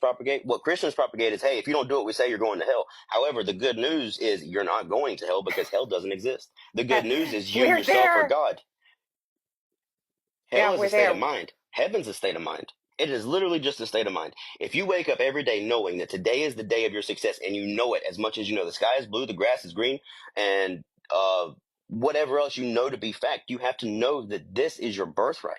propagate? What Christians propagate is, hey, if you don't do what we say, you're going to hell. However, the good news is you're not going to hell because hell doesn't exist. The good news is you We're yourself are there. God. Hell Yeah, is a we're state of there. mind. Heaven's a state of mind. It is literally just a state of mind. If you wake up every day knowing that today is the day of your success, and you know it as much as you know the sky is blue, the grass is green, and whatever else you know to be fact, you have to know that this is your birthright.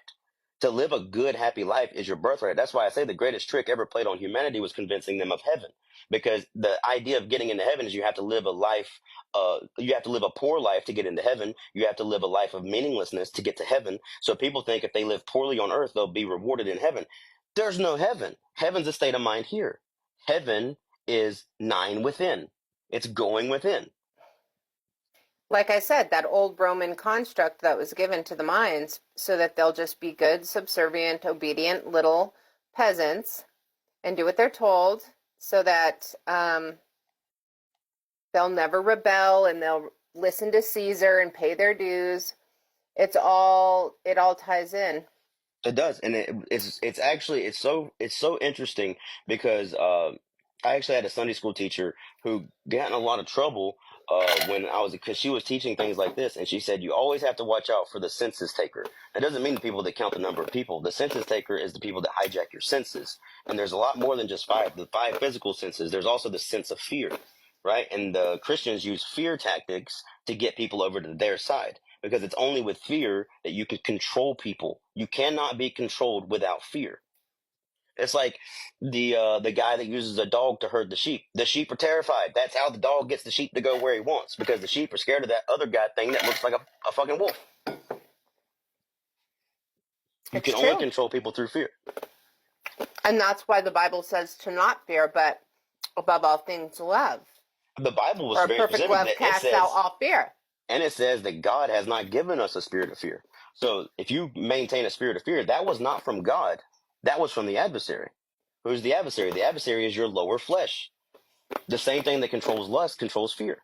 To live a good, happy life is your birthright. That's why I say the greatest trick ever played on humanity was convincing them of heaven. Because the idea of getting into heaven is you have to live a life, you have to live a poor life to get into heaven. You have to live a life of meaninglessness to get to heaven. So people think if they live poorly on earth, they'll be rewarded in heaven. There's no heaven. Heaven's a state of mind here. Heaven is nine within. It's going within. Like I said, that old Roman construct that was given to the minds so that they'll just be good, subservient, obedient little peasants and do what they're told so that they'll never rebel and they'll listen to Caesar and pay their dues. It all ties in. It does, and it's actually it's so interesting because I actually had a Sunday school teacher who got in a lot of trouble when I was because she was teaching things like this, and she said you always have to watch out for the census taker. That doesn't mean the people that count the number of people. The census taker is the people that hijack your senses, and there's a lot more than just the five physical senses. There's also the sense of fear, right? And the Christians use fear tactics to get people over to their side because it's only with fear that you can control people. You cannot be controlled without fear. It's like the guy that uses a dog to herd the sheep. The sheep are terrified. That's how the dog gets the sheep to go where he wants because the sheep are scared of that other guy thing that looks like a fucking wolf. You can only control people through fear. And that's why the Bible says to not fear, but above all things love. The Bible was or very perfect specific love that it casts says, out all fear. and it says that God has not given us a spirit of fear. So if you maintain a spirit of fear, that was not from God. That was from the adversary. Who's the adversary? The adversary is your lower flesh. The same thing that controls lust controls fear.